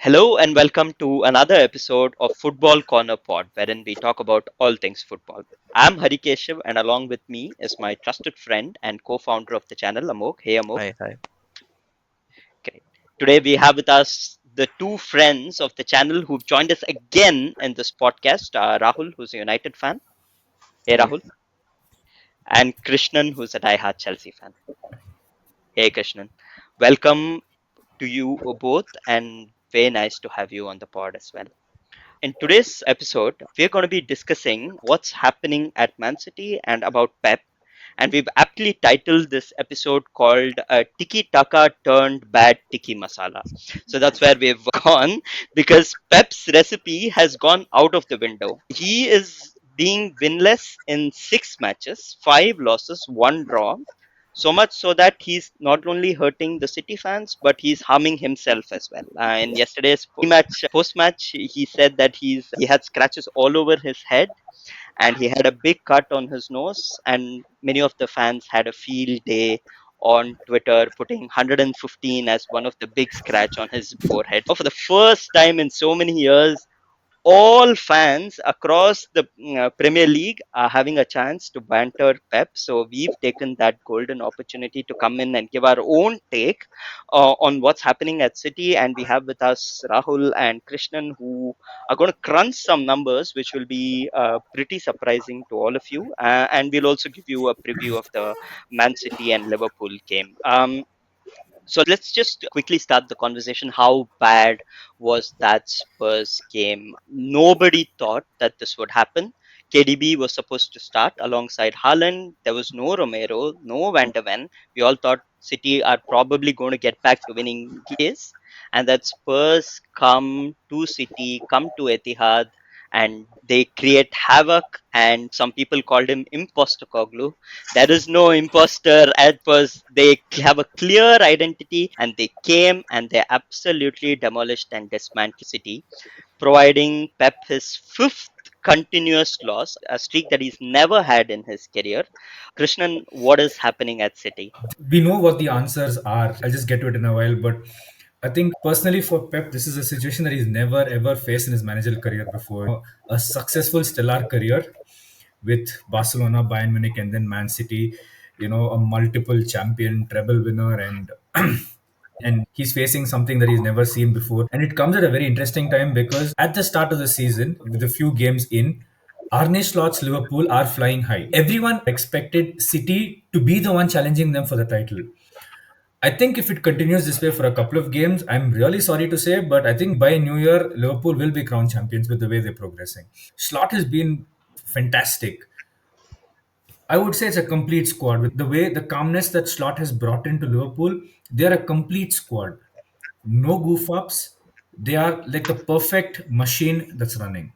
Hello and welcome to another episode of Football Corner Pod, wherein we talk about all things football. I'm Hari Keshav, and along with me is my trusted friend and co-founder of the channel, Amok. Hey, Amok. Hi, hi. Great. Today we have with us the two friends of the channel who've joined us again in this podcast. Rahul, who's a United fan. Hey, Hey. Rahul. And Krishnan, who's a diehard Chelsea fan. Hey, Krishnan. Welcome to you both, and very nice to have you on the pod as well. In today's episode, we're going to be discussing what's happening at Man City and about Pep. And we've aptly titled this episode called Tiki-Taka turned bad Tiki Masala. So that's where we've gone because Pep's recipe has gone out of the window. He is being winless in 6 matches, 5 losses, 1 draw. So much so that he's not only hurting the City fans, but he's harming himself as well. In yesterday's match, post match, he said that he had scratches all over his head and he had a big cut on his nose. And many of the fans had a field day on Twitter, putting 115 as one of the big scratch on his forehead. For the first time in so many years, all fans across the Premier League are having a chance to banter Pep. So we've taken that golden opportunity to come in and give our own take on what's happening at City. And we have with us Rahul and Krishnan, who are going to crunch some numbers, which will be pretty surprising to all of you. And we'll also give you a preview of the Man City and Liverpool game. So let's just quickly start the conversation. How bad was that Spurs game? Nobody thought that this would happen. KDB was supposed to start alongside Haaland. There was no Romero, no Van der Ven. We all thought City are probably going to get back to winning games, and that Spurs come to City, come to Etihad, and they create havoc. And some people called him Imposter Koglu. There is no imposter. At first, they have a clear identity, and they came and they absolutely demolished and dismantled City, providing Pep his fifth continuous loss, a streak that he's never had in his career. Krishnan, what is happening at City? We know what the answers are. I'll just get to it in a while. But I think personally for Pep, this is a situation that he's never ever faced in his managerial career before. A successful stellar career with Barcelona, Bayern Munich, and then Man City. A multiple champion, treble winner, and and he's facing something that he's never seen before. And it comes at a very interesting time because at the start of the season, with a few games in, Arne Slot's Liverpool are flying high. Everyone expected City to be the one challenging them for the title. I think if it continues this way for a couple of games, I'm really sorry to say, but I think by New Year, Liverpool will be crowned champions with the way they're progressing. Slot has been fantastic. I would say it's a complete squad. With the way the calmness that Slot has brought into Liverpool, they're a complete squad. No goof ups. They are like the perfect machine that's running.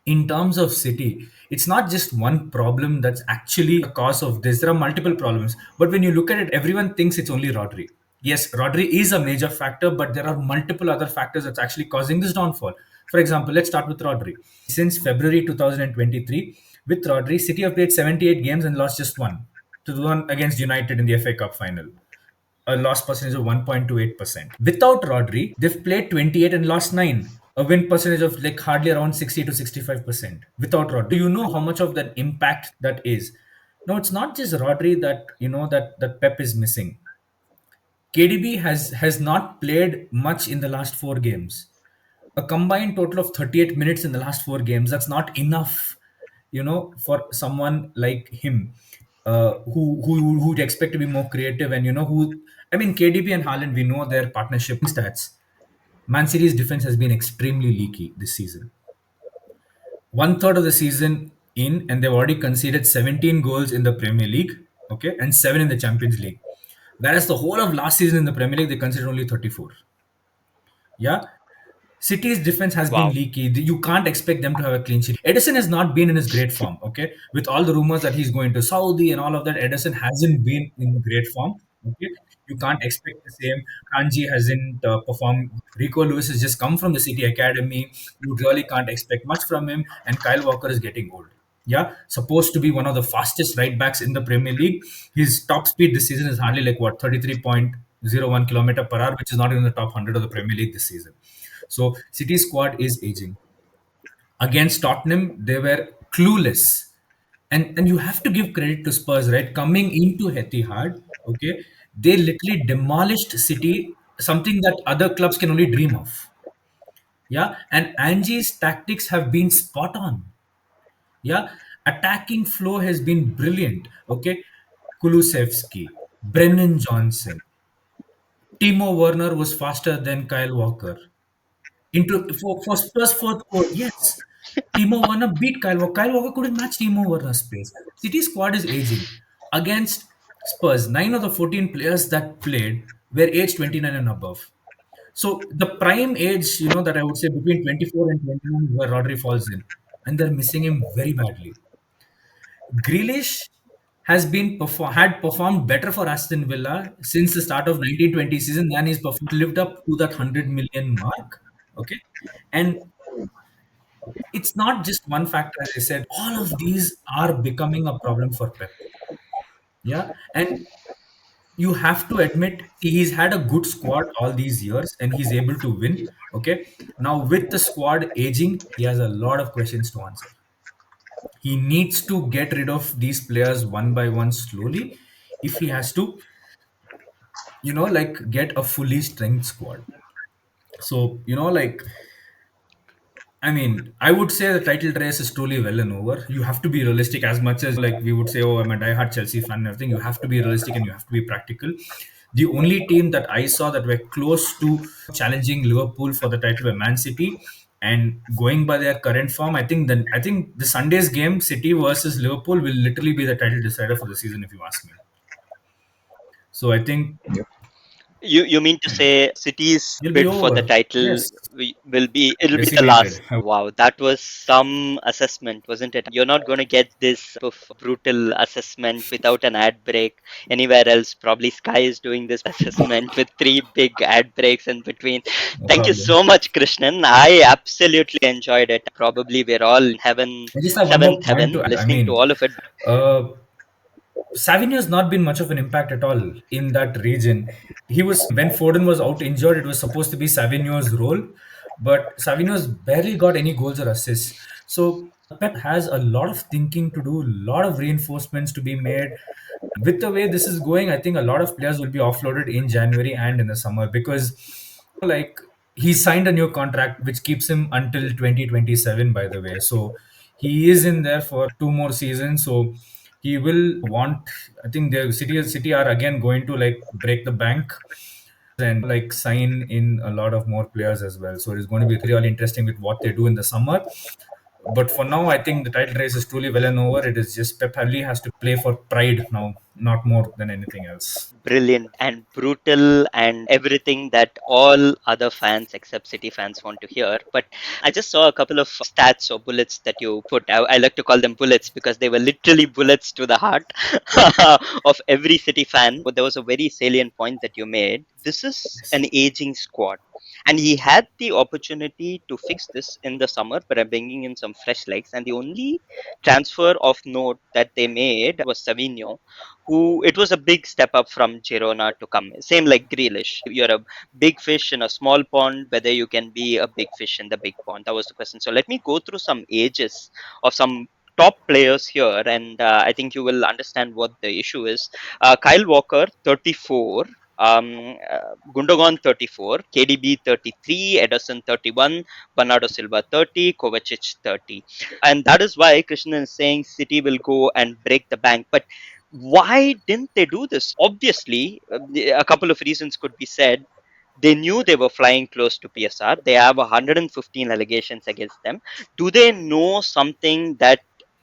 In terms of City, it's not just one problem that's actually a cause of this. There are multiple problems. But when you look at it, everyone thinks it's only Rodri. Yes, Rodri is a major factor, but there are multiple other factors that's actually causing this downfall. For example, let's start with Rodri. Since February 2023, with Rodri, City have played 78 games and lost just one, to the one against United in the FA Cup final, a loss percentage of 1.28%. Without Rodri, they've played 28 and lost 9, a win percentage of like hardly around 60 to 65%. Without Rodri, do you know how much of that impact that is? No, it's not just Rodri that that Pep is missing. KDB has not played much in the last 4 games. A combined total of 38 minutes in the last 4 games. That's not enough, for someone like him, who'd expect to be more creative and who. I mean, KDB and Haaland, we know their partnership stats. Man City's defense has been extremely leaky this season. One third of the season in, and they've already conceded 17 goals in the Premier League, okay, and 7 in the Champions League. Whereas the whole of last season in the Premier League, they conceded only 34. Yeah. City's defense has been Wow. leaky. You can't expect them to have a clean sheet. Edison has not been in his great form, okay? With all the rumors that he's going to Saudi and all of that, Edison hasn't been in great form, okay? You can't expect the same. Kanji hasn't performed. Rico Lewis has just come from the City Academy. You really can't expect much from him. And Kyle Walker is getting old. Yeah, supposed to be one of the fastest right backs in the Premier League. His top speed this season is hardly like what, 33.01 kilometer per hour, which is not in the top 100 of the Premier League this season. So City's squad is aging. Against Tottenham, they were clueless. And you have to give credit to Spurs, right? Coming into Etihad, okay, they literally demolished City, something that other clubs can only dream of. Yeah, and Angie's tactics have been spot on. Yeah, attacking flow has been brilliant. Okay, Kulusevski, Brennan Johnson, Timo Werner was faster than Kyle Walker. Into for Spurs fourth quarter, yes. Timo Werner beat Kyle Walker. Kyle Walker couldn't match Timo Werner's pace. City squad is aging. Against Spurs, 9 of the 14 players that played were age 29 and above. So the prime age, that I would say between 24 and 29 is where Rodri falls in. And they're missing him very badly. Grealish had performed better for Aston Villa since the start of 1920 season than he's performed, lived up to that 100 million mark. Okay. And it's not just one factor, as I said, all of these are becoming a problem for Pep. Yeah. And you have to admit he's had a good squad all these years and he's able to win. Okay. Now, with the squad aging, he has a lot of questions to answer. He needs to get rid of these players one by one slowly if he has to, like get a fully strength squad. So, I mean, I would say the title race is truly well and over. You have to be realistic as much as like we would say, oh, I'm a diehard Chelsea fan and everything. You have to be realistic and you have to be practical. The only team that I saw that were close to challenging Liverpool for the title were Man City. And going by their current form, I think the Sunday's game, City versus Liverpool, will literally be the title decider for the season, if you ask me. So I think You mean to say City's it'll be bid for the over. title Yes, it'll be the decimated. last. Wow, that was some assessment, wasn't it? You're not going to get this of brutal assessment without an ad break anywhere else. Probably Sky is doing this assessment with three big ad breaks in between. No Thank you problem. so much, Krishnan. I absolutely enjoyed it. Probably we're all in heaven, I just have one more seventh point to heaven, add. I listening to mean, all of it. uh, Savinho has not been much of an impact at all in that region. He was when Foden was out injured, it was supposed to be Savinho's role, but Savinho's barely got any goals or assists. So Pep has a lot of thinking to do, a lot of reinforcements to be made. With the way this is going, I think a lot of players will be offloaded in January and in the summer because, like, he signed a new contract which keeps him until 2027, by the way. So he is in there for 2 more seasons. So he will want, I think the City are again going to like break the bank and like sign in a lot of more players as well. So it's going to be really interesting with what they do in the summer. But for now, I think the title race is truly well and over. It is just Pep really has to play for pride now, not more than anything else. Brilliant and brutal and everything that all other fans except City fans want to hear. But I just saw a couple of stats or bullets that you put. I like to call them bullets because they were literally bullets to the heart of every City fan. But there was a very salient point that you made. This is an aging squad. And he had the opportunity to fix this in the summer by bringing in some fresh legs. And the only transfer of note that they made was Savinho, who it was a big step up from Girona to come. Same like Grealish. You're a big fish in a small pond, whether you can be a big fish in the big pond. That was the question. So let me go through some ages of some top players here, and I think you will understand what the issue is. Kyle Walker, 34. Gundogan 34, KDB 33, Ederson 31, Bernardo Silva 30, Kovacic 30. And that is why Krishnan is saying City will go and break the bank. But why didn't they do this? Obviously, a couple of reasons could be said. They knew they were flying close to PSR. They have 115 allegations against them. Do they know something that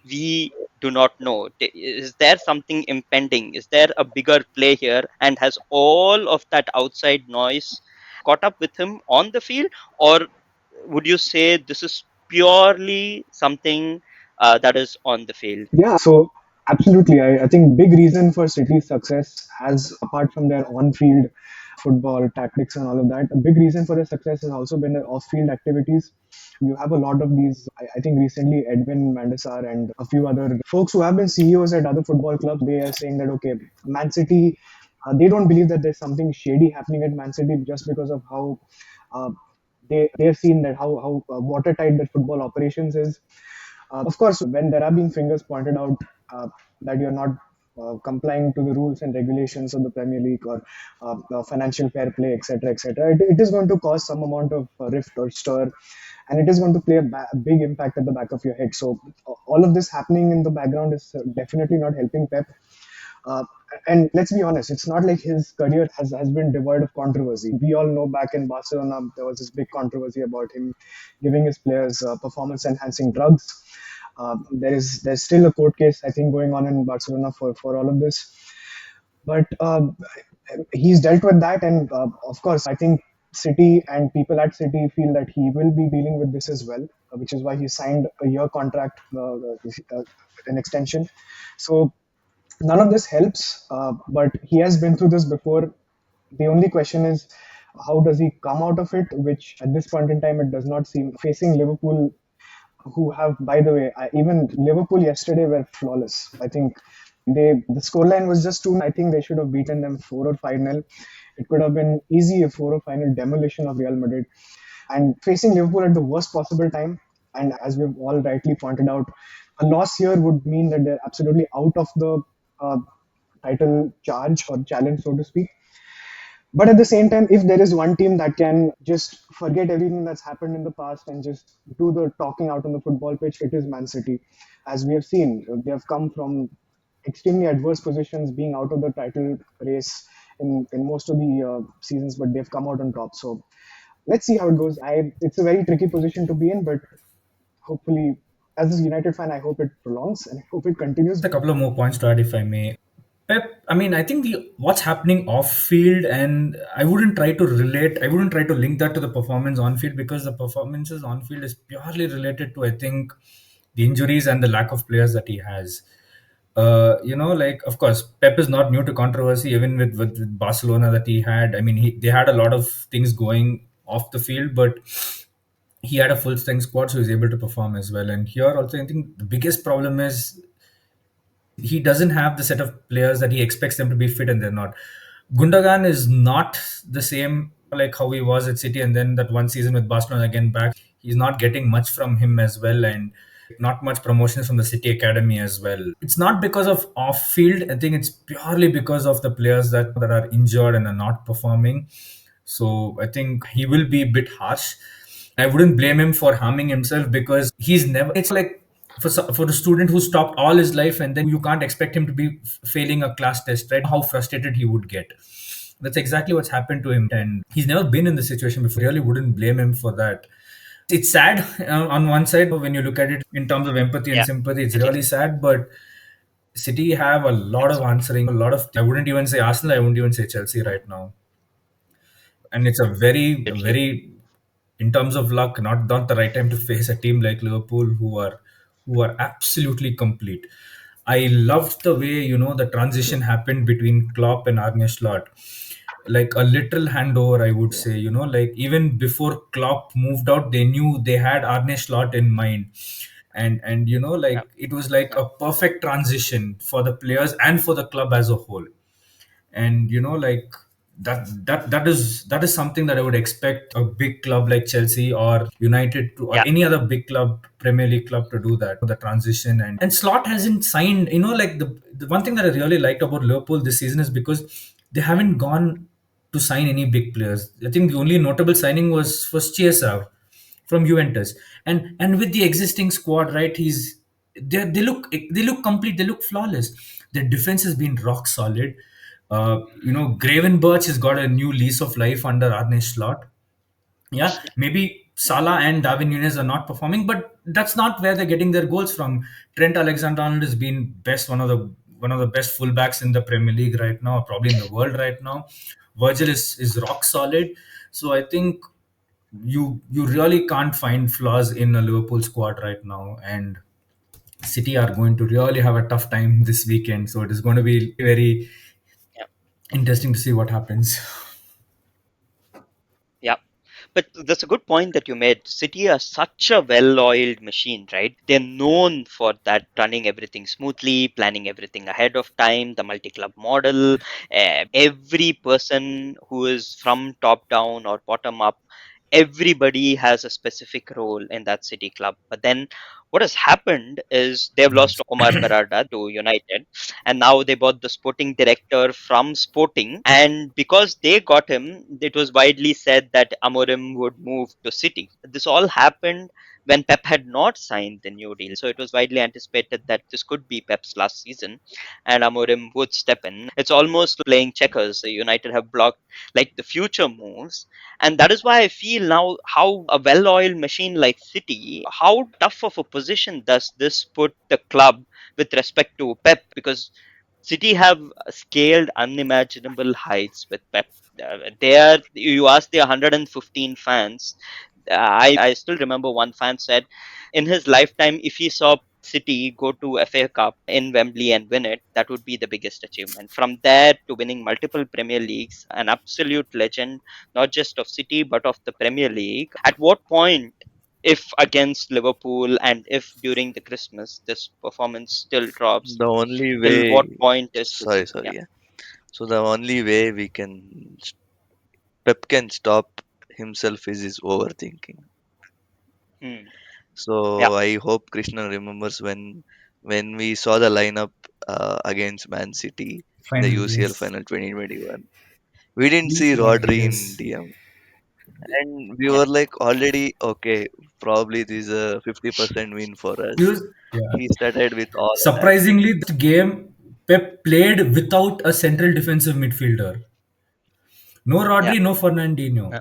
we do not know? Is there something impending? Is there a bigger play here? And has all of that outside noise caught up with him on the field? Or would you say this is purely something that is on the field? Yeah, so absolutely. I think big reason for City's success has, apart from their on-field football tactics and all of that, a big reason for their success has also been their off-field activities. You have a lot of these. I think recently Edwin Mandasar and a few other folks who have been CEOs at other football clubs, they are saying that okay, Man City, they don't believe that there's something shady happening at Man City just because of how They have seen that how watertight that football operations is. Of course, when there have been fingers pointed out that you're not complying to the rules and regulations of the Premier League or financial fair play, etc., etc., it is going to cause some amount of rift or stir, and it is going to play a big impact at the back of your head. So all of this happening in the background is definitely not helping Pep. Uh, and let's be honest, it's not like his career has been devoid of controversy. We all know back in Barcelona, there was this big controversy about him giving his players performance enhancing drugs. There's still a court case, I think, going on in Barcelona for all of this. But he's dealt with that, and of course, I think City and people at City feel that he will be dealing with this as well, which is why he signed a year contract, an extension. So none of this helps, but he has been through this before. The only question is, how does he come out of it? Which at this point in time, it does not seem. Facing Liverpool, who have, by the way, even Liverpool yesterday were flawless. I think the scoreline was just too. I think they should have beaten them 4 or 5-0. It could have been easy a 4 or 5-0 demolition of Real Madrid. And facing Liverpool at the worst possible time, and as we've all rightly pointed out, a loss here would mean that they're absolutely out of the uh, title charge or challenge, so to speak. But at the same time, if there is one team that can just forget everything that's happened in the past and just do the talking out on the football pitch, it is Man City. As we have seen, they have come from extremely adverse positions, being out of the title race in most of the seasons, but they've come out on top. So let's see how it goes. It's a very tricky position to be in, but hopefully, as a United fan, I hope it prolongs and I hope it continues. A couple of more points to add, if I may. Pep, I mean, I think what's happening off field, and I wouldn't try to relate, I wouldn't try to link that to the performance on field, because the performances on field is purely related to, I think, the injuries and the lack of players that he has. Like, of course, Pep is not new to controversy, even with Barcelona that he had. I mean, they had a lot of things going off the field, but he had a full strength squad, so he was able to perform as well. And here also, I think the biggest problem is he doesn't have the set of players that he expects them to be fit, and they're not. Gundogan is not the same like how he was at City, and then that one season with Barcelona again back. He's not getting much from him as well, and not much promotions from the City academy as well. It's not because of off field. I think it's purely because of the players that are injured and are not performing. So I think he will be a bit harsh. I wouldn't blame him for harming himself, because he's never. It's like for a student who stopped all his life, and then you can't expect him to be failing a class test, right? How frustrated he would get. That's exactly what's happened to him, and he's never been in this situation before. Really wouldn't blame him for that. It's sad on one side when you look at it in terms of empathy and Yeah, sympathy. It's it really is. sad, but City have a lot Yes. of answering, a lot of. I wouldn't even say Arsenal. I wouldn't even say Chelsea right now, and it's a Absolutely. very, in terms of luck, not the right time to face a team like Liverpool, who are absolutely complete. I loved the way, the transition happened between Klopp and Arne Slot, like a literal handover, I would say. Like, even before Klopp moved out, they knew they had Arne Slot in mind, and Yeah. like, it was like a perfect transition for the players and for the club as a whole. And like, that is something that I would expect a big club like Chelsea or United to, or Yeah. any other big club, Premier League club, to do that, the transition. And Slot hasn't signed, like, the one thing that I really liked about Liverpool this season is because they haven't gone to sign any big players. I think the only notable signing was Chiesa from Juventus, and with the existing squad, right? They look complete. They look flawless. Their defense has been rock solid. Gravenberch has got a new lease of life under Arne Slot. Yeah, maybe Salah and Darwin Nunes are not performing, but that's not where they're getting their goals from. Trent Alexander-Arnold has been one of the best fullbacks in the Premier League right now, probably in the world right now. Virgil is rock solid. So I think you really can't find flaws in a Liverpool squad right now, and City are going to really have a tough time this weekend. So it is going to be very Yeah. interesting to see what happens. Yeah. But that's a good point that you made. City are such a well-oiled machine, right? They're known for that, running everything smoothly, planning everything ahead of time, the multi-club model. Every person who is from top down or bottom up, everybody has a specific role in that City club. But then what has happened is they've lost Yes. Omar Berarda to United, and now they bought the sporting director from Sporting. And because they got him, it was widely said that Amorim would move to City. This all happened when Pep had not signed the new deal. So it was widely anticipated that this could be Pep's last season and Amorim would step in. It's almost playing checkers. United have blocked like the future moves. And that is why I feel now how a well oiled machine like City, how tough of a position does this put the club with respect to Pep? Because City have scaled unimaginable heights with Pep. They are, you ask the 115 fans, I still remember one fan said in his lifetime, if he saw City go to FA Cup in Wembley and win it, that would be the biggest achievement. From there to winning multiple Premier Leagues, an absolute legend, not just of City but of the Premier League. At what point, if against Liverpool and if during the Christmas this performance still drops, The only till what way, point is this? sorry, Yeah. sorry, yeah. So the only way Pep can stop himself is his overthinking. Hmm. Yeah. So I hope Krishna remembers when we saw the lineup against Man City in the Final, UCL yes. final 2021. We didn't see Yes, Rodri, Rodri in yes. DM, and we Yeah. were like already okay. Probably this is a 50% win for He us. was, yeah. He started with all attacks. Surprisingly, that game, Pep played without a central defensive midfielder. No Yeah. Rodri, no Fernandinho. Yeah.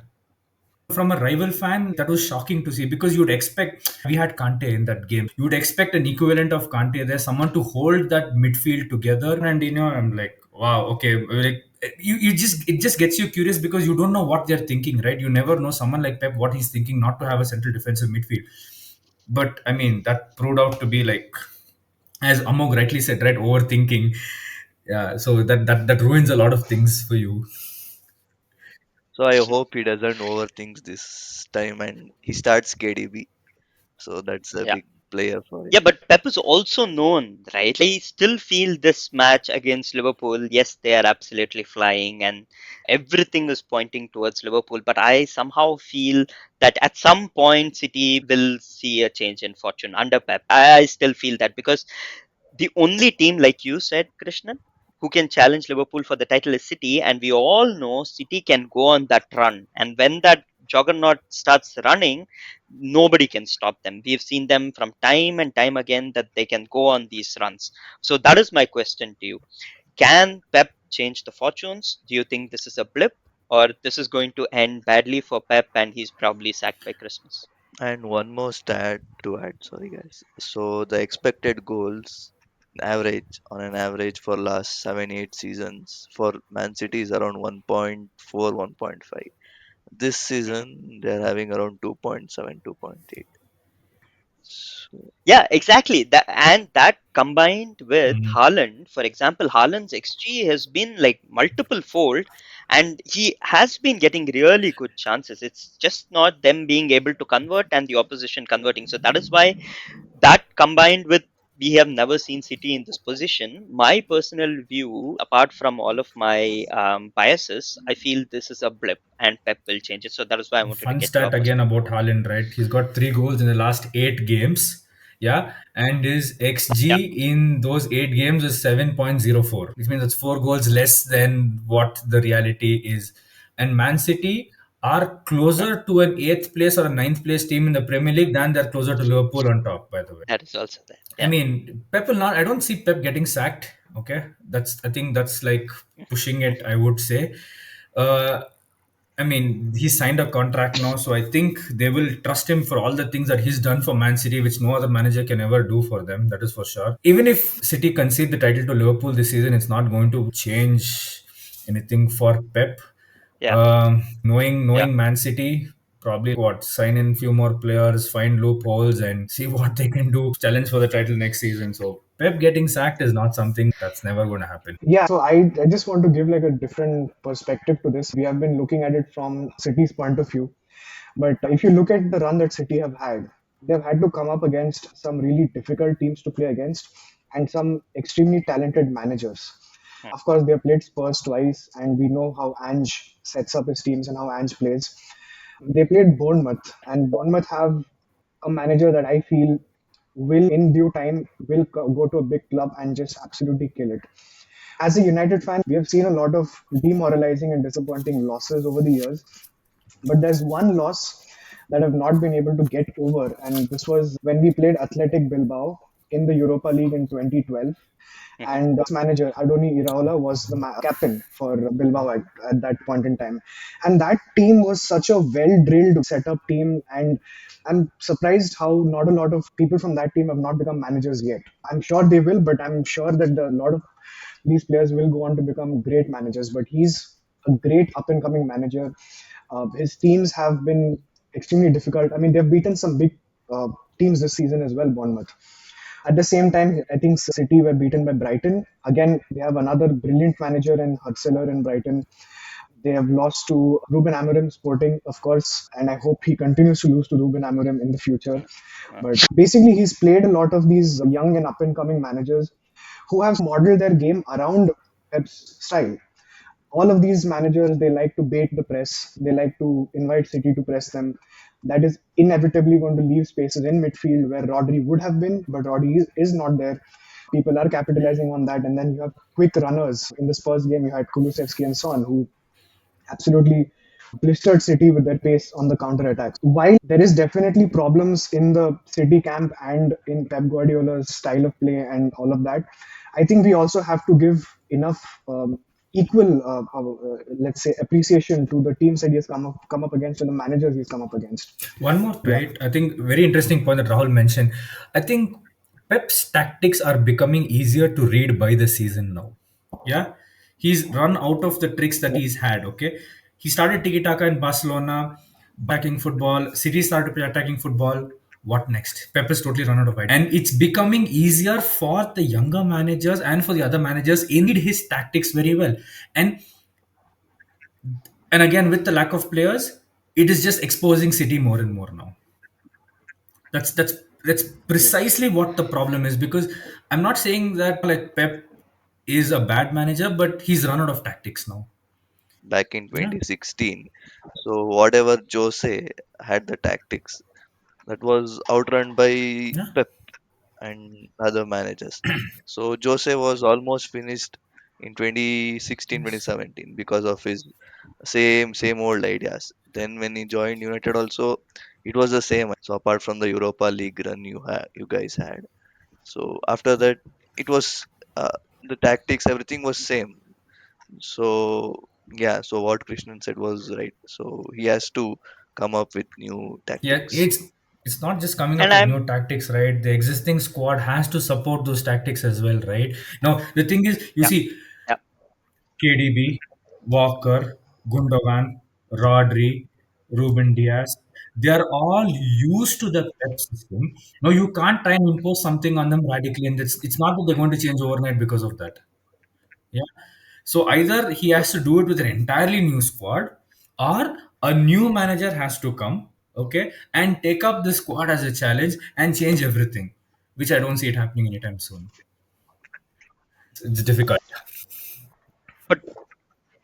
From a rival fan, that was shocking to see because you'd expect, we had Kante in that game. You would expect an equivalent of Kante there, someone to hold that midfield together. And I'm like, wow, okay. Like, you just, it just gets you curious because you don't know what they're thinking, right? You never know someone like Pep what he's thinking not to have a central defensive midfield. But I mean, that proved out to be like, as Amog rightly said, right, overthinking. Yeah, so that ruins a lot of things for you. So I hope he doesn't overthink this time and he starts KDB. So that's a Yeah. big player for Yeah, him. but Pep is also known, right? I still feel this match against Liverpool, yes, they are absolutely flying and everything is pointing towards Liverpool. But I somehow feel that at some point, City will see a change in fortune under Pep. I still feel that because the only team, like you said, Krishnan, who can challenge Liverpool for the title is City, and we all know City can go on that run. And when that juggernaut starts running, nobody can stop them. We've seen them from time and time again that they can go on these runs. So that is my question to you. Can Pep change the fortunes? Do you think this is a blip? Or this is going to end badly for Pep and he's probably sacked by Christmas? And one more stat to add, sorry guys. So the expected goals average on an average for last 7 8 seasons for Man City is around 1.4 1.5. This Mhm. season they're having around 2.7 2.8. So, Yeah, exactly. That and that combined with Mm. Haaland, for example, Haaland's XG has been like multiple fold, and he has been getting really good chances. It's just not them being able to convert and the opposition converting. So that is why that combined with we have never seen City in this position. My personal view, apart from all of my biases, I feel this is a blip and Pep will change it. So that is why I wanted to Fun get your stat again perspective about on it. Haaland, right? He's got 3 goals in the last 8 games. Yeah. And his Yeah, XG in those 8 games is 7.04, which means it's 4 goals less than what the reality is. And Man City are yeah, closer to an eighth place or a ninth place team in the Premier League than they're closer to Liverpool on top, by the way. that is also there. I Yeah. mean, Pep will not. I don't see Pep getting sacked. Okay, I think that's like pushing it. I would say. Uh, I mean, he signed a contract now, so I think they will trust him for all the things that he's done for Man City, which no other manager can ever do for them. That is for sure. Even if City concede the title to Liverpool this season, it's not going to change anything for Pep. Yeah, yeah. Knowing Man City, probably what sign in few more players, find loopholes, and see what they can do. Challenge for the title next season. So Pep getting sacked is not something that's never going to happen. Yeah, so I just want to give like a different perspective to this. We have been looking at it from City's point of view. But if you look at the run that City have had, they've had to come up against some really difficult teams to play against and some extremely talented managers. Hmm. Of course, they have played Spurs twice, and we know how Ange sets up his teams and how Ange plays. They played Bournemouth, and Bournemouth have a manager that I feel will, in due time, will go to a big club and just absolutely kill it. As a United fan, we have seen a lot of demoralizing and disappointing losses over the years. But there's one loss that I've not been able to get over, and this was when we played Athletic Bilbao in the Europa League in 2012. Mhm. And manager Adoni Iraola was the captain for Bilbao at that point in time. And that team was such a well drilled, set up team. And I'm surprised how not a lot of people from that team have not become managers yet. I'm sure they will, but I'm sure that a lot of these players will go on to become great managers. But he's a great up and coming manager. His teams have been extremely difficult. I mean, they've beaten some big uh, teams this season as well, Bournemouth. At the same time, I think City were beaten by Brighton. Again, they have another brilliant manager in Hurtseler in Brighton. They have lost to Ruben Amorim Sporting, of course, and I hope he continues to lose to Ruben Amorim in the future. Uh, But basically, he's played a lot of these young and up and coming managers who have modeled their game around Pep's style. All of these managers, they like to bait the press, they like to invite City to press them. That is inevitably going to leave spaces in midfield where Rodri would have been, but Rodri is not there. People are capitalizing on that, and then you have quick runners. In the Spurs game, you had Kulusevski and Son, who absolutely blistered City with their pace on the counter attacks. While there is definitely problems in the City camp and in Pep Guardiola's style of play and all of that, I think we also have to give enough equal, let's say, appreciation to the teams that he has come up against and the managers he's come up against. One more, Yeah. right? I think very interesting point that Rahul mentioned. I think Pep's tactics are becoming easier to read by the season now. Yeah, he's run out of the tricks that he's had. Okay, he started Tiki-Taka in Barcelona, attacking football. City started attacking football. What next? Pep is totally run out of ideas, and it's becoming easier for the younger managers and for the other managers in his tactics very well. And again, with the lack of players, it is just exposing City more and more now. That's precisely what the problem is, because I'm not saying that like Pep is a bad manager, but he's run out of tactics now. back in Yeah, 2016. So whatever Jose had the tactics, that was outrun by yeah, Pep and other managers. So Jose was almost finished in 2016 yes. 2017 because of his same old ideas. Then when he joined United also, it was the same. So apart from the Europa League run you guys had, so after that it was the tactics, everything was same. So yeah, so what Krishnan said was right. So he has to come up with new Yeah, tactics. it's not just coming and up with I'm new tactics, right? The existing squad has to support those tactics as well, right? Now the thing is, you yeah, see, yeah. KDB, Walker, Gundogan, Rodri, Ruben Diaz, they are all used to the Pep system. Now you can't try and impose something on them radically, and it's not that they're going to change overnight because of that. Yeah. So either he has to do it with an entirely new squad, or a new manager has to come, okay, and take up the squad as a challenge and change everything, which I don't see it happening anytime soon. It's difficult. But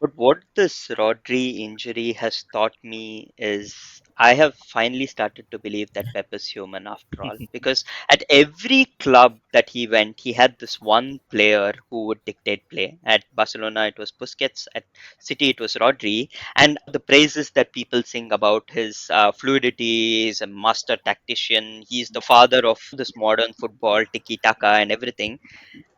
But what this Rodri injury has taught me is I have finally started to believe that Pep is human after all. Because at every club that he went, he had this one player who would dictate play. At Barcelona, it was Busquets. At City, it was Rodri. And the praises that people sing about his fluidity, he's a master tactician, he's the father of this modern football, Tiki-Taka, and everything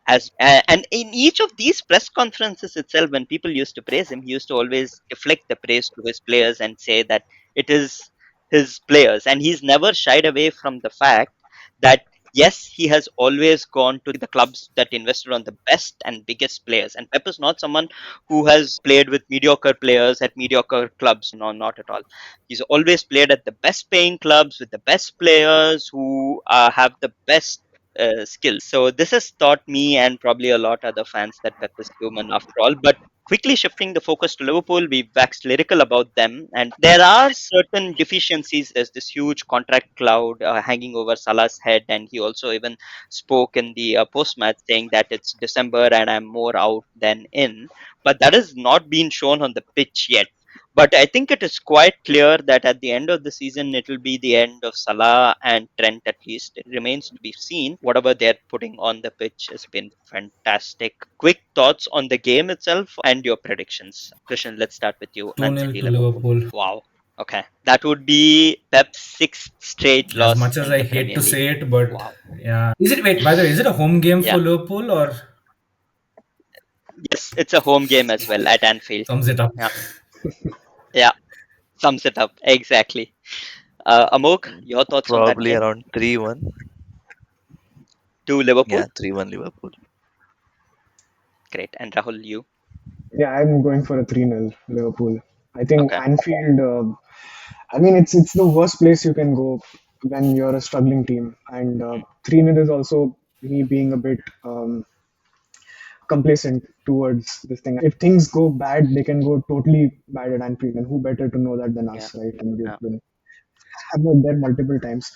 as and in each of these press conferences itself, when people used to praise him, he used to always deflect the praise to his players and say that it is his players, and he's never shied away from the fact that yes, he has always gone to the clubs that invested on the best and biggest players. And Pep is not someone who has played with mediocre players at mediocre clubs. No, not at all. He's always played at the best paying clubs with the best players who have the best skills. So this has taught me and probably a lot other fans that Pep is human after all. But quickly shifting the focus to Liverpool, we waxed lyrical about them, and there are certain deficiencies. There's this huge contract cloud hanging over Salah's head, and he also even spoke in the post-match saying that it's December and I'm more out than in. But that has not been shown on the pitch yet. But I think it is quite clear that at the end of the season, it will be the end of Salah and Trent at least. It remains to be seen. Whatever they're putting on the pitch has been fantastic. Quick thoughts on the game itself and your predictions. Christian, let's start with you. 2 Man nil City, to Liverpool. Liverpool. Wow. Okay. That would be Pep's sixth straight As loss much as in I the hate Premier to League. say it, but Wow. yeah. Is it, wait, by the way, is it a home game Yeah. for Liverpool or Yes, it's a home game as well at Anfield. sums it up? Yeah. Yeah. Sums it up. Exactly. Amok, your thoughts on that Probably game? around 3-1. To Liverpool? Yeah, 3-1 Liverpool. Great. And Rahul, you? Yeah, I'm going for a 3-0 Liverpool. I think Okay. Anfield. I mean, it's the worst place you can go when you're a struggling team, and 3-0 is also me being a bit complacent towards this thing. If things go bad, they can go totally bad at Anfield, and who better to know that than Yeah. us, right? And we've Yeah. been have been there multiple times.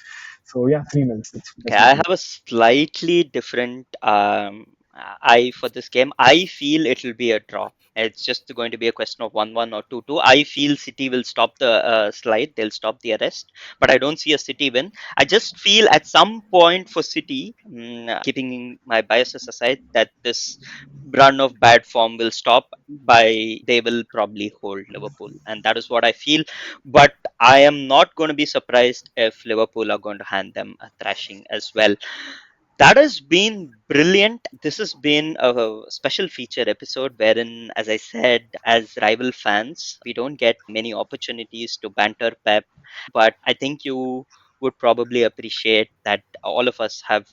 So yeah, 3-0. Okay, I Definitely. have a slightly different eye for this game. I feel it will be a draw. It's just going to be a question of 1-1 or 2-2. I feel City will stop the slide. They'll stop the arrest, but I don't see a City win. I just feel at some point for City, keeping my biases aside, that this run of bad form will stop by they will probably hold Liverpool, and that is what I feel. But I am not going to be surprised if Liverpool are going to hand them a thrashing as well. That has been brilliant. This has been a special feature episode wherein, as I said, as rival fans, we don't get many opportunities to banter Pep. But I think you would probably appreciate that all of us have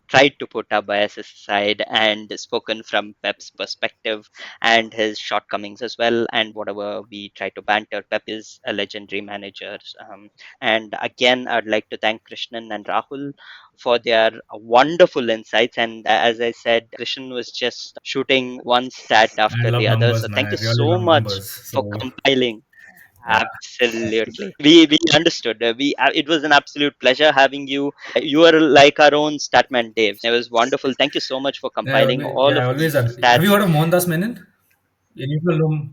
tried to put our biases aside and spoken from Pep's perspective and his shortcomings as well. And whatever we try to banter, Pep is a legendary manager. And again, I'd like to thank Krishnan and Rahul for their wonderful insights. And as I said, Krishnan was just shooting one stat I after love the other. So numbers, man. thank I you really so love much numbers. for So compiling. yeah, Absolutely. We understood. We it was an absolute pleasure having you. You are like our own Statman Dave. It was wonderful. Thank you so much for compiling all yeah. I of always these have you stats. heard of Mohandas Menon? You people know,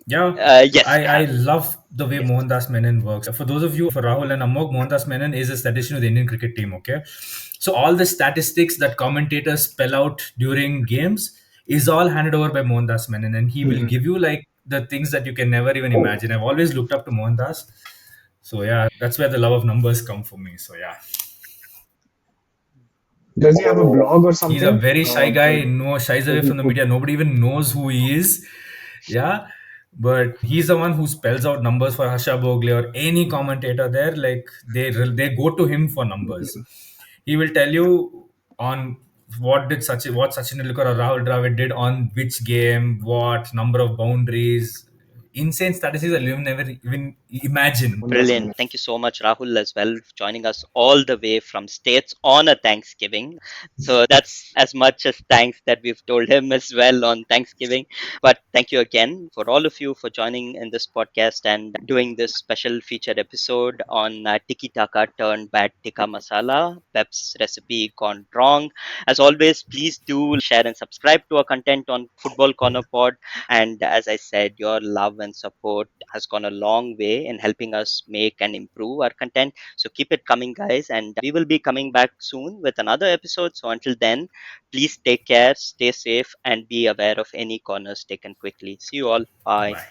yeah, Yes, I I have. love the way Yes. Mohandas Menon works. For those of you, for Rahul and Amok, Mohandas Menon is a statistician of the Indian cricket team. Okay, so all the statistics that commentators spell out during games is all handed over by Mohandas Menon, and he will Mhm. give you like the things that you can never even imagine. I've always looked up to Mohandas, so yeah, that's where the love of numbers come for me. So yeah. Does he have a blog or He's a something? very shy guy, no shies Does away he from the put? media. Nobody even knows who he is. Yeah. But he's the one who spells out numbers for Harsha Bogle or any commentator there. Like they go to him for numbers. He will tell you on what Sachin Tendulkar or Rahul Dravid did on which game, what number of boundaries, insane statistics that you'll never even imagine. Mondas Brilliant. Menon. Thank you so much, Rahul, as well, joining us all the way from States on a Thanksgiving. So that's as much as thanks that we've told him as well on Thanksgiving. But thank you again for all of you for joining in this podcast and doing this special featured episode on Tiki-Taka turned bad Tikka Masala, Pep's recipe gone wrong. As always, please do like, share, and subscribe to our content on Football Corner Pod. And as I said, your love and support has gone a long way in helping us make and improve our content. So keep it coming, guys. And we will be coming back soon with another episode. So until then, please take care, stay safe, and be aware of any corners taken quickly. See you all. Bye. Bye.